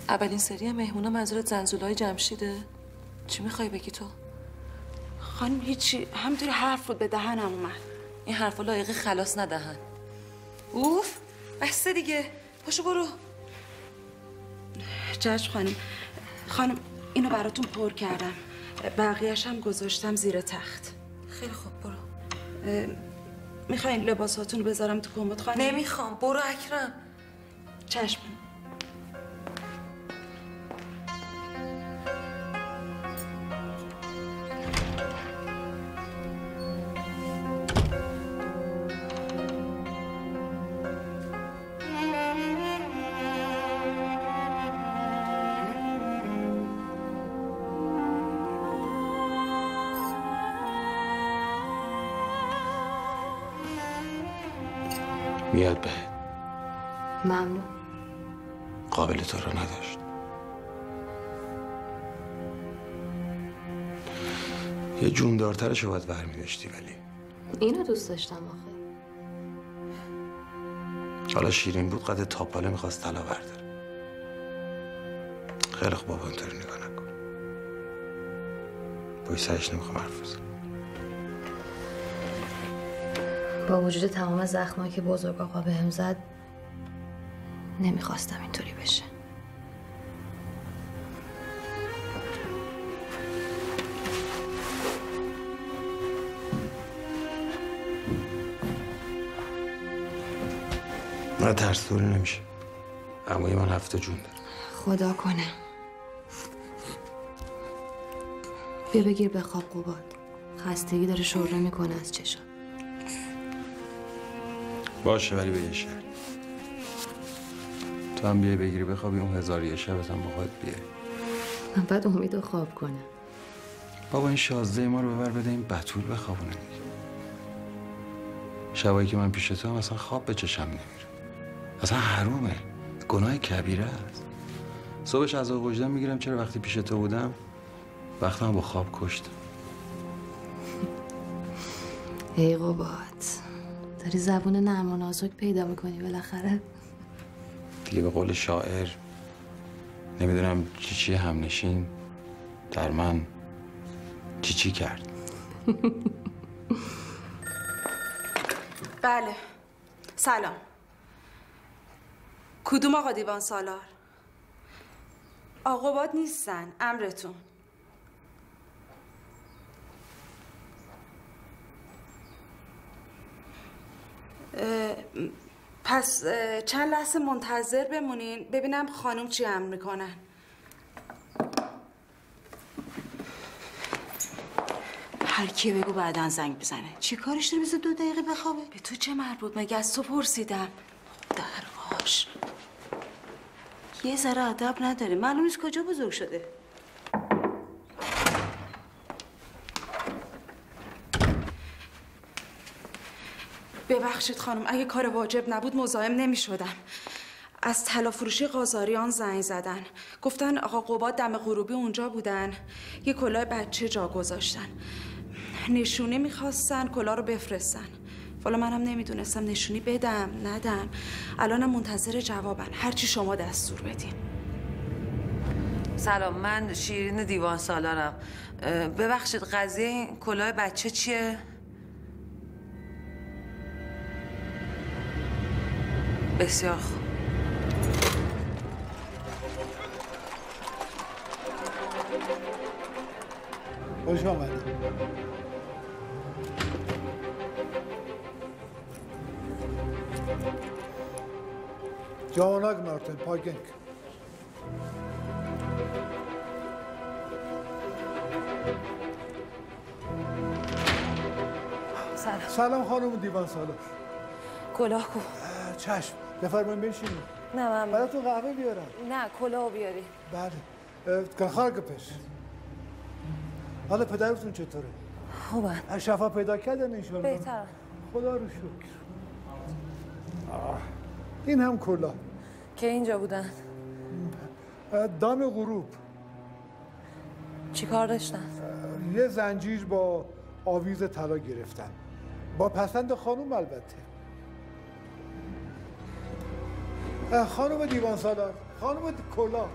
Speaker 9: اولین سری مهمونا منظورت زنزولای جمشیده؟ چی میخوای بگی تو؟
Speaker 13: خانم هیچی، همینطوری حرف بود به دهنم اومد.
Speaker 9: این حرفا لایقه خلاص ندهن. اوف بسته دیگه، پاشو برو.
Speaker 13: چشم خانم. خانم اینو براتون پر کردم، بقیه‌اش هم گذاشتم زیر تخت.
Speaker 9: خیلی خوب برو.
Speaker 13: میخواین لباساتون رو بذارم تو کمد خانم؟
Speaker 9: نمیخوام، برو اکرم.
Speaker 13: چشم.
Speaker 18: میاد به
Speaker 14: ممنون.
Speaker 18: قابل تو رو نداشت. یه جوندارترش رو باید برمی‌داشتی ولی
Speaker 14: اینو دوست داشتم آخه.
Speaker 18: حالا شیرین بود قد تاپاله میخواست طلا برداره. خیلی خوب بابا اینطوری نگاه نکن. بای سرش نمیخوام حرف بزنم.
Speaker 14: با وجود تمام زخمایی که بزرگ آقا بهم زد نمیخواستم اینطوری بشه.
Speaker 18: نه ترس دوری نمیشه. عموی من 7 جون داره.
Speaker 14: خدا کنه. بیا بگیر بخواب قباد. خستگی داره شوره میکنه از چشم.
Speaker 18: باشه ولی به یه شرط. تو هم بیای بگیری بخوابی، اون 1001 شبت هم با خودت بیاری.
Speaker 14: من بعد امیدو خواب کنم.
Speaker 18: بابا این 16 ما رو ببر بده این بتول بخوابونه دیگه. شبایی که من پیش تو هم اصلا خواب به چشم نمیره. اصلا حرومه، گناه کبیره است. صبحش از وجدان میگیرم چرا وقتی پیش تو بودم وقتم با خواب کشتم.
Speaker 14: ای قباد، داری زبون نرم و نازک پیدا میکنی بالاخره.
Speaker 18: دیگه به قول شاعر نمیدونم چی همنشین در من چی کرد.
Speaker 13: بله سلام. کدوم آقا دیوان سالار؟ آقا باد نیستن، امرتون. پس چند لحظه منتظر بمونین ببینم خانم چی امر میکنن.
Speaker 17: هر کی بگو بعدن زنگ بزنه. چی کارش داره بذار 2 دقیقه بخوابه؟
Speaker 13: به تو چه مربوط؟ مگه از تو پرسیدم؟
Speaker 17: درواش یه ذره ادب نداره، معلوم نیست کجا بزرگ شده.
Speaker 13: ببخشید خانم، اگه کار واجب نبود مزاحم نمی شدم. از طلا فروشی قاضاریان زنگ زدن، گفتن آقا قباد دم غروبی اونجا بودن، یه کلاه بچه جا گذاشتن، نشونی میخواستن کلاه رو بفرستن. والا منم نمیدونستم نشونی بدم ندم. الانم منتظر جوابن، هرچی شما دستور بدین.
Speaker 9: سلام، من شیرین دیوان سالارم. ببخشید قضیه این کلاه بچه چیه؟ بسیار خوب.
Speaker 19: خوش آمدید. جواناک مارتن پاگنگ. سلام خانم دیوان سالار.
Speaker 9: کلاه کو؟
Speaker 19: چشم. بفرمایید بنشینید.
Speaker 9: نه من
Speaker 19: براتون قهوه بیارم.
Speaker 9: نه کلاه بیاری.
Speaker 19: بله. کخار گپش. حالا پدرتون چطوره؟
Speaker 9: خوبن.
Speaker 19: شفا پیدا کردن انشالله؟
Speaker 9: بهتر.
Speaker 19: خدا رو شکر. این هم کلاه.
Speaker 9: که اینجا بودن؟
Speaker 19: دام غروب.
Speaker 9: چی کار داشتن؟
Speaker 19: یه زنجیر با آویز طلا گرفتن. با پسند خانوم البته. خانوم دیوان سالار، خانوم کلاه.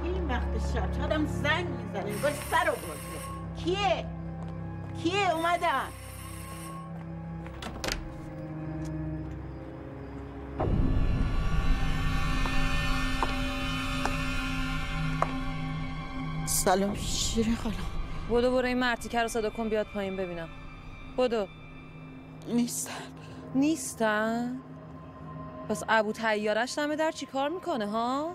Speaker 4: این وقت شب چقدرم زنگ میزنه باش سر آورده. کیه اومدن؟ سلام شیرین خانم.
Speaker 9: بدو برو این مرتیکه رو صدا کن بیاد پایین ببینم. بدو. نیستن؟ پس ابو طیارش دمه در چی کار میکنه ها؟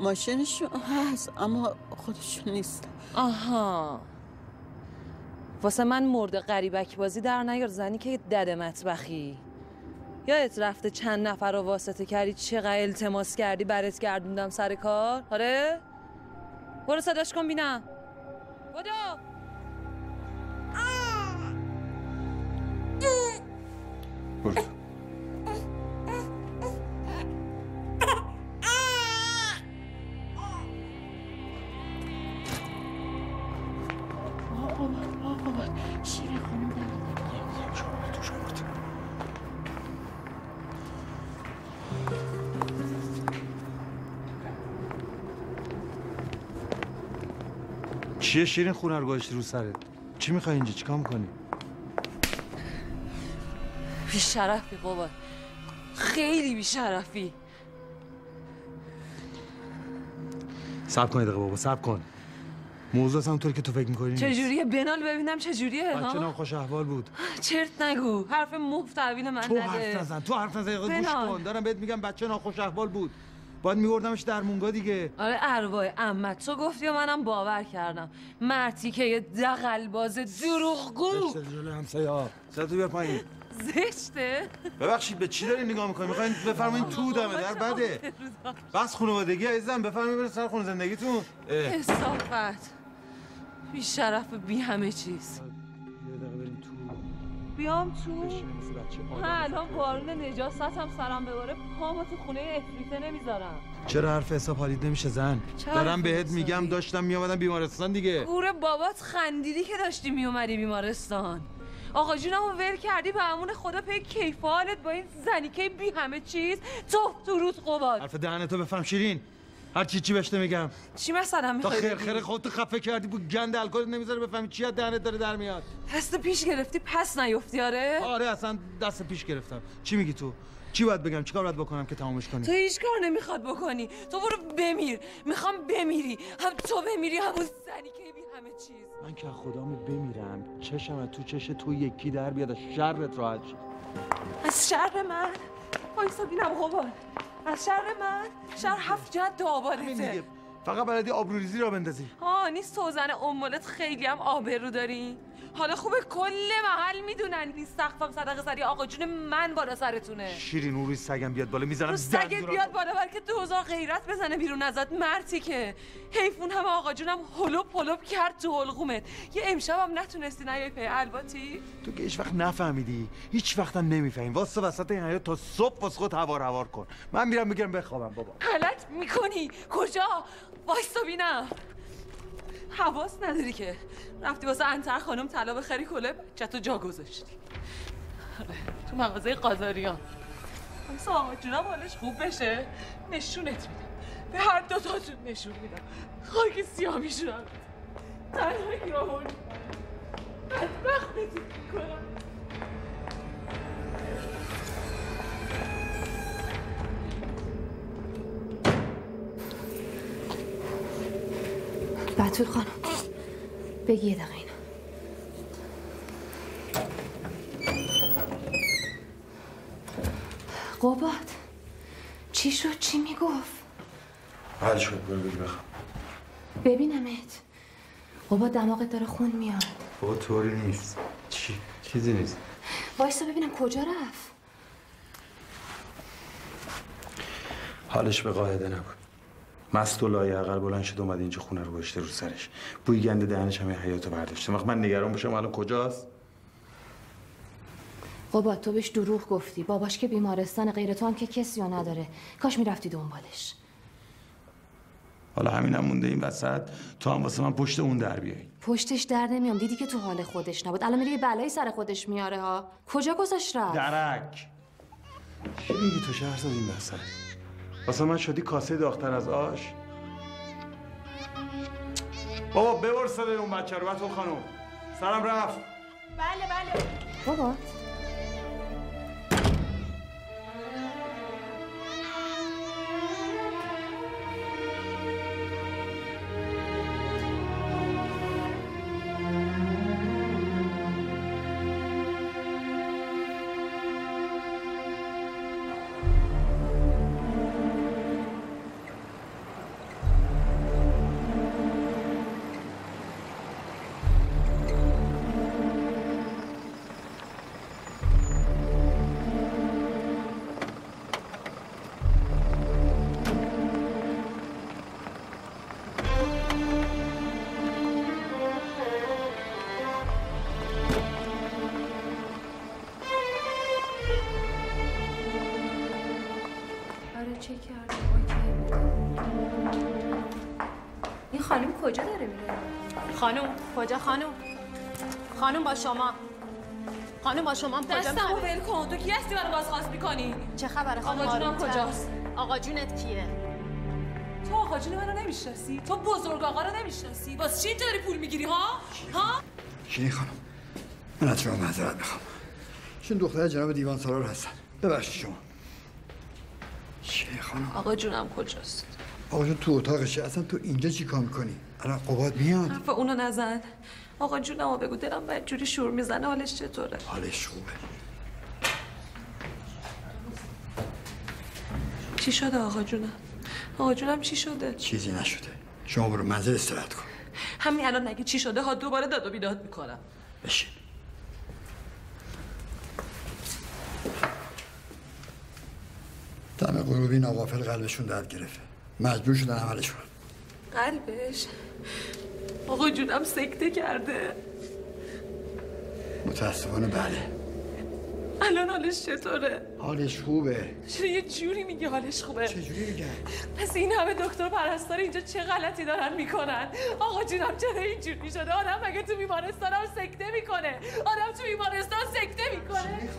Speaker 4: ماشینشون هست اما خودشون نیست.
Speaker 9: آها، واسه من مرد غریبک بازی در نیار. زنی که دد مطبخی. یادت رفته چند نفر رو واسطه کردی، چقدر التماس کردی برات گردوندم سر کار؟ آره؟ برو صداش کن بینم. بدو.
Speaker 20: برو.
Speaker 4: شیرین خانم
Speaker 5: چیه شیرین خونه رو گذاشتی رو سرت؟ چی میخوای اینجا؟ چیکار میکنی؟
Speaker 9: بی‌شرفی بابا، خیلی بی‌شرفی.
Speaker 5: صبر کن یه دقیقه بابا، صبر کن. موضوع اصلا اونطوری که تو فکر میکنی نیست.
Speaker 9: چجوریه؟ بنال ببینم چجوریه.
Speaker 5: بچه ناخوش احوال بود.
Speaker 9: چرت نگو، حرف مفت تحویل من نده.
Speaker 5: تو حرف نزن گوش کن. دارم بهت میگم بچه ناخوش احوال بود. باید میوردمش در مونگا دیگه.
Speaker 9: آره ارواح عمت تو گفتی و منم باور کردم. مرتی که یه دغل‌باز دروغگو.
Speaker 5: زشته جلوی همسایه‌ها. صداتو بیار پایین.
Speaker 9: زشته؟
Speaker 5: ببخشید به چی داری نگاه میکنی؟ میخواین بفرمایید تو دمه در بده. بس خانوادگی عزیزم، بفرمایید برید سر خونه زندگیتون.
Speaker 9: کثافت. بی شرف بی همه چیز.
Speaker 5: یه دقیقه بریم تو.
Speaker 9: بیام تو؟ الان بارون نجاست هم سرم بباره پامو تو خونه افریته نمیذارم.
Speaker 5: چرا حرف حساب حالیت نمیشه زن؟ دارم بهت میگم داشتم میامدم بیمارستان دیگه.
Speaker 9: گوره بابات خندیدی که داشتی میومدی بیمارستان. آقا جونمو ول کردی به امون خدا پی کیف حالت با این زنیکه بی همه چیز تو رود قباد.
Speaker 5: حرف دهنتو بفهم شیرین. هر چی بهش نمیگم.
Speaker 9: چی مثلا میخوای
Speaker 5: تا خیر خودت خفه کردی بود گند الکل نمیذاره بفهمی چی از دهنت داره در میاد.
Speaker 9: دست پیش گرفتی پس نیفتی.
Speaker 5: آره اصلا دست پیش گرفتم. چی میگی تو؟ چی باید بگم؟ چیکار باید بکنم که تمامش کنی؟
Speaker 9: تو هیچ کار نمیخواد بکنی. تو برو بمیر. میخوام بمیری. هم تو بمیری همون زنی که بی همه چیز.
Speaker 5: من که خدامو بمیرم چشم تو چش تو یکی در بیاد شرت راحت شه.
Speaker 9: از شر من؟ وایسا بینم غبار. از شر من؟ شر 7 جد آبادته.
Speaker 5: فقط بلدی آبروریزی را بندازی.
Speaker 9: نیست تو زن امولت خیلی هم آبرو داری. حالا خوبه کل محل میدونن استخفام صدقه سری آقا جون من بالا سرتونه.
Speaker 5: شیرین اون روی سگم بیاد بالا میذارم
Speaker 9: سگت بیاد بالا بلکه 2000 غیرت بزنه بیرون ازت. مرتی که حیفون هم آقا جونم هلوب کرد تو حلقومت. یه امشبم نتونستی نیای پی الباتی.
Speaker 5: تو که هیچ وقت نفهمیدی، هیچ وقتم نمیفهمی. واسه وسط این حیاط تا صبح واسه خود هوار کن. من میرم بگیرم بخوابم بابا.
Speaker 9: غلط میکنی. کجا؟ وایسا بینم. حواس نداری که رفتی واسه انتر خانم طلا بخری کله بچه‌تو جا گذاشتی. تو مغازه قاضاریان. مثل آقا جونم حالش خوب بشه نشونت میدم، به هر دوتاتون نشون میدم. خاک سیامیشونم تنهایی را هون بدبختتون میکنم.
Speaker 14: بتول خانم بگی یه دقیقه اینو. قباد چی شد؟ چی میگفت؟
Speaker 5: حل شد، برو بگی بخوام.
Speaker 14: ببینمت. قباد دماغت داره خون میاد.
Speaker 20: بابا طوری نیست. چیزی نیست.
Speaker 14: وایسا ببینم کجا رفت.
Speaker 20: حالش به قاعده نبود. مست و لایعقل بلند شد اومد اینجا خونه رو گذاشته رو سرش. بوی گنده دهنش هم حیاتو برداشته. وقت من نگران باشم الان کجاست؟
Speaker 14: قباد تو بهش دروغ گفتی. باباش که بیمارستان، غیر تو هم که کسی رو نداره. کاش میرفتی دنبالش.
Speaker 20: حالا همینم مونده این وسط تو هم واسه من پشت اون در بیایی.
Speaker 14: پشتش در نمیام. دیدی که تو حال خودش نبود. الان میره یه بلایی سر خودش میاره ها. کجا گذاشت رفت؟
Speaker 20: درک. چی میگی تو شهرزاد این وسط؟ واسه من شدی کاسه داغ‌تر از آش؟ بابا ببر صدای اون بچه رو. بتول خانم سرم رفت.
Speaker 4: بله
Speaker 14: بابا
Speaker 6: این خانم کجا داره میره؟
Speaker 22: خانم کجا؟ خانم با شما. خانم با شما کجا؟
Speaker 9: دستمو ول کن. تو کی هستی منو بازخواست میکنی؟
Speaker 22: چه خبره خانم؟
Speaker 9: آقا جونم کجاست؟
Speaker 22: آقا جونت کیه؟
Speaker 9: تو آقا جون منو نمیشناسی؟ تو بزرگ آقا رو نمیشناسی؟ واسه چی اینطوری پول میگیری ها؟
Speaker 1: شیرین خانم من از شما معذرت میخوام. چون دختر جناب دیوان سالار هستن. ببخشید شما. شیرین خانم
Speaker 9: آقا جونم کجاست؟
Speaker 1: آقا جون تو اتاقشه. اصلا تو اینجا چی کار میکنی؟ الان قباد میاد.
Speaker 9: حرف اونو نزن. آقا جونمو بگو، دلم باید جوری شور میزنه. حالش چطوره؟
Speaker 1: حالش خوبه.
Speaker 9: چی شده آقا جونم؟ آقا جونم چی شده؟
Speaker 1: چیزی نشده. شما برو منزل استراحت کن.
Speaker 9: همین الان نگی چی شده ها دوباره داد و بیداد میکنم.
Speaker 1: بشین. دم غروبی ناغافل قلبشون درد گرفته. مجبور شدن عملش کنن.
Speaker 9: قلبش؟ آقا جونم سکته کرده.
Speaker 1: متاسفانه بله.
Speaker 9: الان حالش چطوره؟
Speaker 1: حالش خوبه.
Speaker 9: چرا یه جوری میگی حالش خوبه؟
Speaker 1: چجوری میگن؟
Speaker 22: پس این همه دکتر پرستار اینجا چه غلطی دارن میکنن؟ آقا جونم چرا اینجوری شده؟ آدم مگه تو بیمارستان هم سکته میکنه؟ آدم تو بیمارستان سکته میکنه؟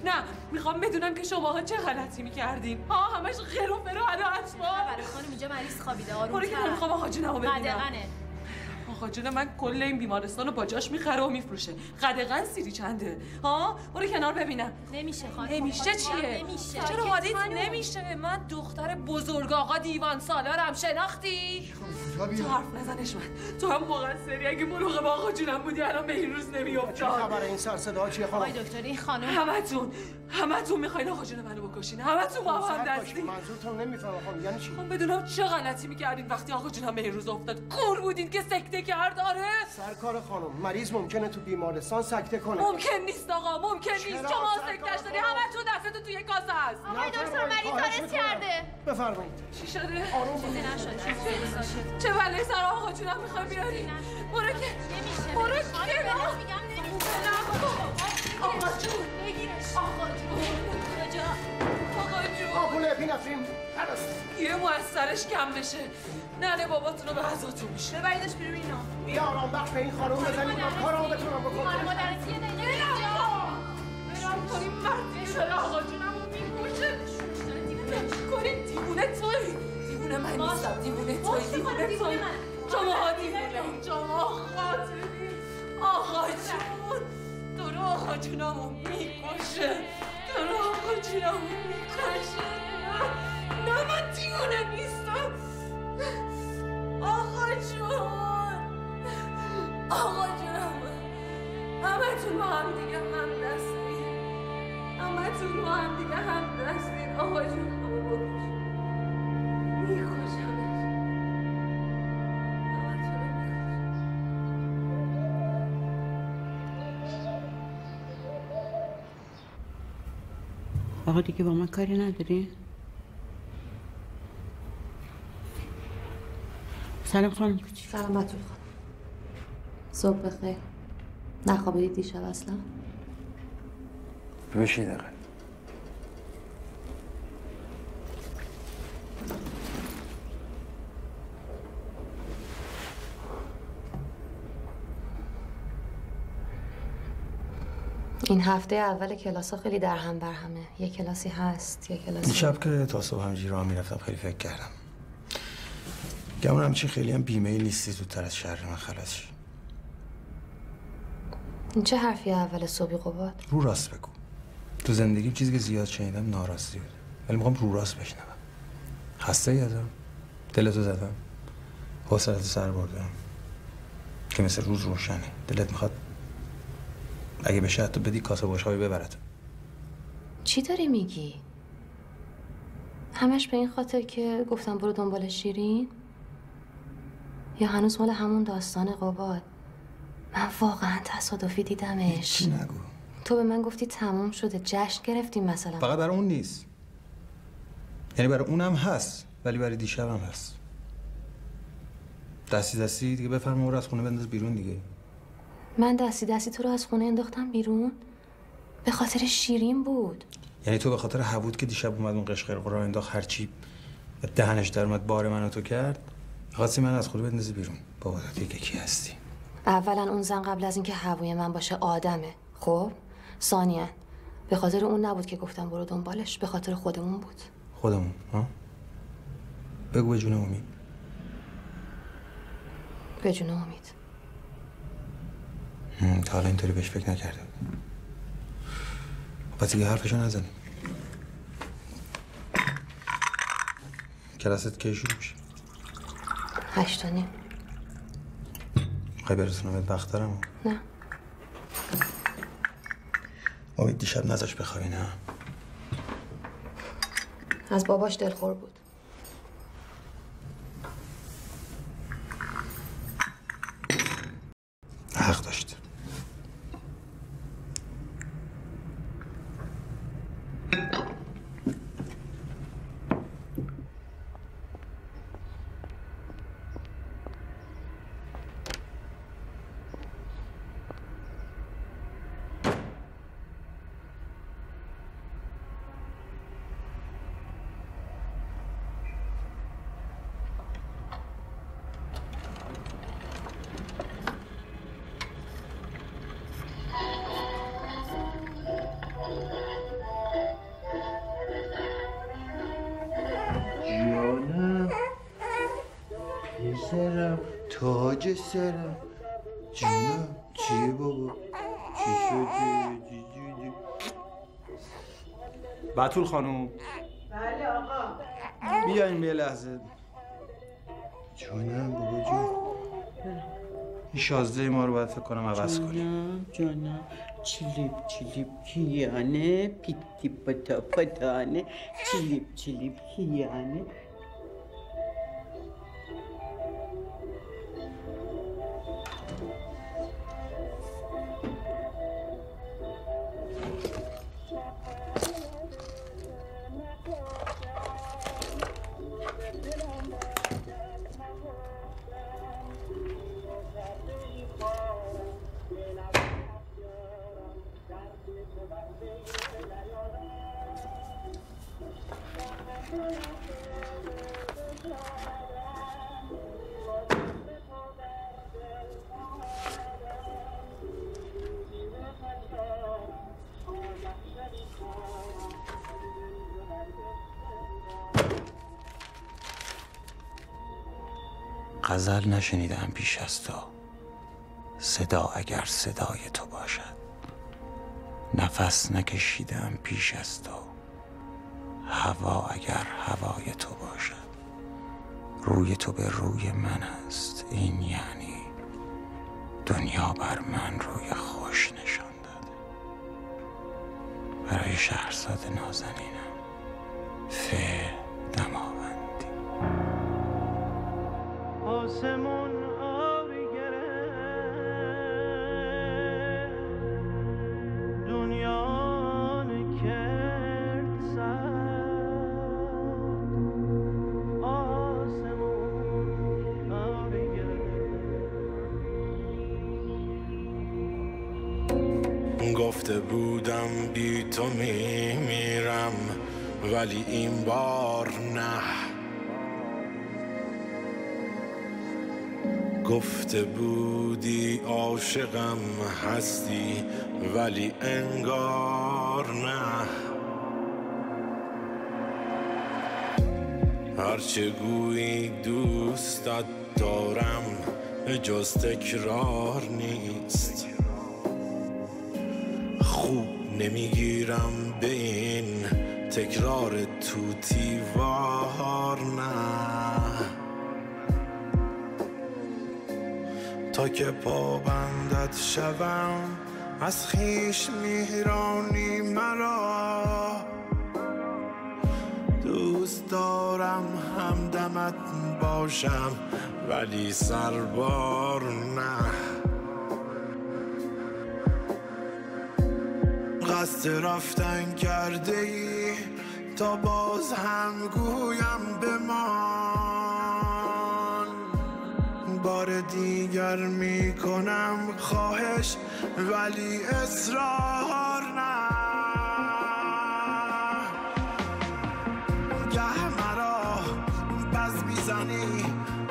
Speaker 22: نه میخوام بدونم که شماها چه غلطی میکردین؟ ها همش غیر و فرو ادا اطفال.
Speaker 6: برای خانم اینجا مریض خوابیده آروم
Speaker 9: برو که من میخوام آقا جونمو ببینم.
Speaker 6: قدغنه.
Speaker 9: آقا جون من کل این بیمارستان رو با جاش میخره و میفروشه. قدغن سیری چنده؟ ها برو کنار ببینم.
Speaker 6: نمیشه خانم.
Speaker 9: نمیشه چیه؟
Speaker 6: نمیشه.
Speaker 9: چرا حالیت نمیشه؟ من دختر بزرگ آقا دیوان سالارم. شناختی؟ تو حرف نزنش من. تو هم مقصری. اگه مراقب آقا جونم بودی الان به این روز نمیافتاد.
Speaker 8: چه خبر این سر صدا چیه خانم؟
Speaker 6: آقای دکتر این خانم
Speaker 9: همتون میخواین آقا جون منو بکشین. همتون با هم دستی.
Speaker 8: منظورتون نمیفهمم خانم یعنی چی؟
Speaker 9: من بدونم چه غلطی میکردین وقتی آقا جونم به این روز افتاد. کور بودین که سکته کرد. آره
Speaker 8: سرکار خانم مریض ممکنه تو بیمارستان سکته کنه.
Speaker 9: ممکن نیست آقا ممکن نیست. شما سکتش داری همتون دستتون توی کاسه هست.
Speaker 6: آقای دکتر مریض آرست کرده.
Speaker 8: بفرمایید.
Speaker 9: چی شده؟
Speaker 8: آروم
Speaker 6: چیزی نشده.
Speaker 9: چه بلایی سر آقا جونم میخوای بیاری؟ برو که
Speaker 6: نمیشه.
Speaker 9: برو که آقا جون
Speaker 6: بگیرش.
Speaker 9: آقا جون
Speaker 6: کجا؟
Speaker 9: آقا جون
Speaker 8: آمپول اپینفرین
Speaker 9: یه موثرش کم بشه. ننه باباتون رو به عزاتون میشه.
Speaker 6: ببریدش بیرون اینا.
Speaker 8: بیا آرام بخش به این خانم بزنید من کارمو بتونم بکنم.
Speaker 6: مادرت یه دقیقه اینجا.
Speaker 22: نکنی مردی داره آقا جونم رو میکشه کنی دیوونه توی دیوونه من نیستم دیوونه توی شما دیوونه شما خاطری آقا جون داره آقا جونم رو میکشه داره آقا جونم رو میکشه نه من دیوونه نیستم آقا جون آقا جونم همه تون با هم دیگه هم دستید همه تون با هم دیگه هم دستید آقا جون میکشم
Speaker 4: آقا دیگه با من کاری نداری؟ سلام خانم کوچیک.
Speaker 14: سلام بطول خانم. صبح بخیر. نخوابیدی دیشب اصلا؟
Speaker 18: بشین دقیقه.
Speaker 14: این هفته اول کلاس ها خیلی در هم بر همه. یه کلاسی هست یه کلاسی
Speaker 18: دیشب که تا صبح همجوری راه میرفتم خیلی فکر کردم. گمون همچین خیلی هم بیمیل نیستی زودتر از شر من خلاص شی.
Speaker 14: این چه حرفیه اول صبحی قباد؟
Speaker 18: رو راست بگو. تو زندگی چیزی که زیاد شنیدم ناراستی بود. ولی میخوام رو راست بشنوم. خسته ای ازم؟ دلتو زدم؟ حوصله‌تو سر بردم؟ که مثل روز روشنه. دلت میخواد اگه بشه حتی بدی کاسه بشقابی ببرد.
Speaker 14: چی داری میگی؟ همش به این خاطر که گفتم برو دنبال شیرین؟ یا هنوز مال همون داستان قباد؟ من واقعا تصادفی دیدمش.
Speaker 18: چی نگو.
Speaker 14: تو به من گفتی تموم شده جشن گرفتیم مثلا.
Speaker 18: فقط برای اون نیست. یعنی برای اونم هست ولی برای دیشب هم هست. دستی دیگه بفرما رو از خونه بنداز بیرون دیگه.
Speaker 14: من دستی تو رو از خونه انداختم بیرون؟ به خاطر شیرین بود.
Speaker 18: یعنی تو به خاطر حوود که دیشب اومد اون قشقر را انداخت هرچی دهنش در اومد بار منو تو کرد خواستی من از خونه بندازی بیرون؟ بابا دیگه کی هستی؟
Speaker 14: اولا اون زن قبل از اینکه هوای من باشه آدمه. خب ثانیاً به خاطر اون نبود که گفتم برو دنبالش، به خاطر خودمون بود.
Speaker 18: خودمون ها؟ بگو به جون امید.
Speaker 14: به جون امید.
Speaker 18: تا حالا اینطوری بهش فکر نکرده بود. پس دیگه حرفشو نزنیم. کلاست کی شروع میشه؟
Speaker 14: 8:30.
Speaker 18: میخوای برسونمت بخترمو؟
Speaker 14: نه.
Speaker 18: امید دیشب نذاش بخوابی نه؟
Speaker 14: از باباش دلخور بود.
Speaker 18: حق داشت. تاج سرم جونم چیه بابا؟ چی شده؟ بطول خانوم.
Speaker 4: بله آقا.
Speaker 18: بیاین یه لحظه. جونم بابا جون. این 16 ما رو باید فکر کنم عوض کنیم.
Speaker 4: جونم چلیب کیانه پیتی پتا پتانه چلیب کیانه.
Speaker 18: غزل نشنیدم پیش از تو، صدا اگر صدای تو باشد. نفس نکشیدم پیش از تو، هوا اگر هوای تو باشد. روی تو به روی من است، این یعنی دنیا بر من روی خوش نشان داده. برای شهرزاد نازنینم دماوندی.
Speaker 7: آسمون آبی گرفت، دنیا نکرد سر. آسمون آبی گرفت.
Speaker 10: گفته بودم بی تو میمیرم، ولی این بار نه. گفته بودی عاشقم هستی، ولی انگار نه. هرچه گویی دوستت دارم جز تکرار نیست. خوب نمیگیرم به این تکرار توتی وار نه. تا که پابندت شوم از خویش میرانی مرا. دوست دارم همدمت باشم ولی سربار نه. قصد رفتن کرده ای تا باز هم گویم بمان. بار دیگر میکنم خواهش ولی اصرار نه. گه مرا بز میزنی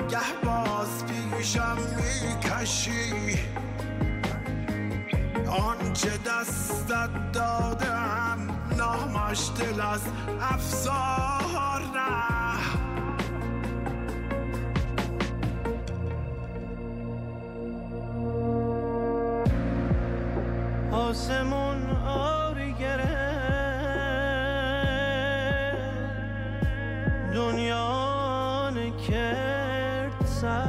Speaker 10: گه باز پیشم میکشی. آنچه دستت دادم نامش دل از افسار نه.
Speaker 7: آسمون آبی گرفت، دنیا نکرد سرد.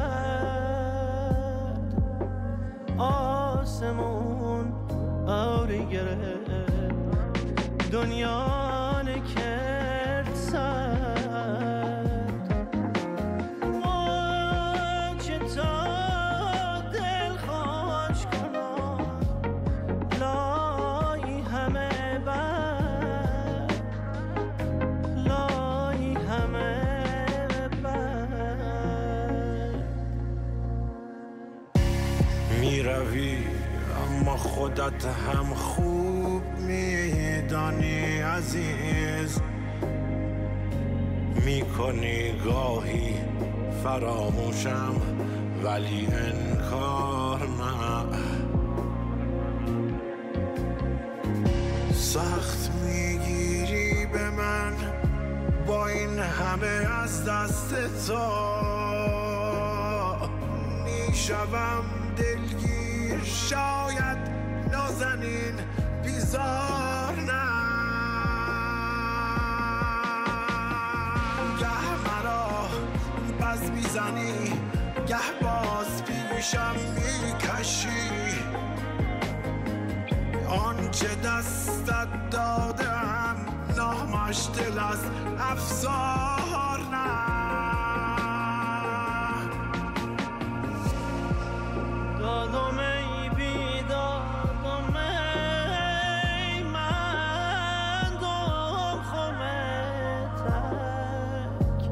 Speaker 7: آسمون آبی گرفت، دنیا نکرد سرد. ما چه تا دل خوش کنم لای همه بر، لای همه بر.
Speaker 10: میروی اما خودت هم خوب میدانی عزیز. میکنی گاهی فراموشم ولی انکار نه. سخت میگیری به من با این همه از دست تو. میشوم دلگیر شاید نازنین بیزار نه. گه مرا بز میزنی گه باز پیشم میکشی. آنچه دستت دادم نامش دل از افسار نه.
Speaker 7: دادم ای بی دادم ای من دم خمه تک.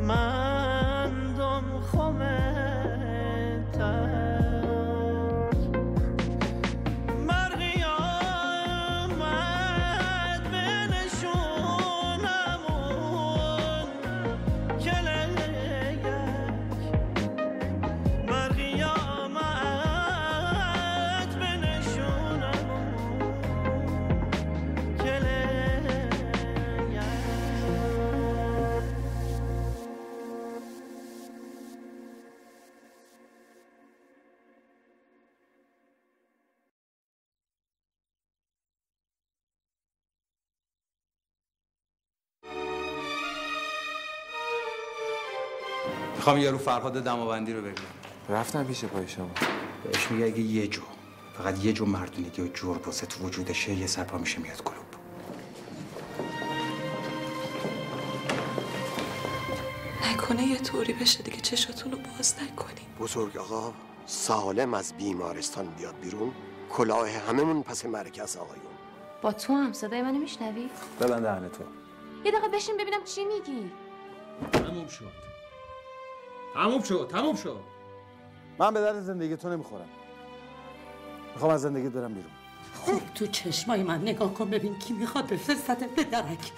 Speaker 7: من دم خمه تک. مرغی آمد به نشونمون
Speaker 18: میخوام یارو فرهاد دماوندی رو ببینم.
Speaker 15: رفتم پیش پای شما.
Speaker 18: بهش میگه اگه یه جو، فقط یه جو مردونگی و جور بسه تو وجودشه، یه سرپا میشه میاد کلوب.
Speaker 9: نکنه یه طوری بشه دیگه چشاتون رو باز نکنیم.
Speaker 12: بزرگ آقا سالم از بیمارستان بیاد بیرون، کلاه هممون پس مرکز آقایون.
Speaker 14: با تو هم صدای منو میشنوی؟
Speaker 20: ببند دهن تو.
Speaker 14: یه دقیقه بشین ببینم چی میگی.
Speaker 20: تموم شد. تموم شد. تموم شد. من به درد زندگی تو نمیخورم. میخوام از زندگیت برم بیرون.
Speaker 4: خوب تو چشمای من نگاه کن ببین کی میخواد بفرستت به درک.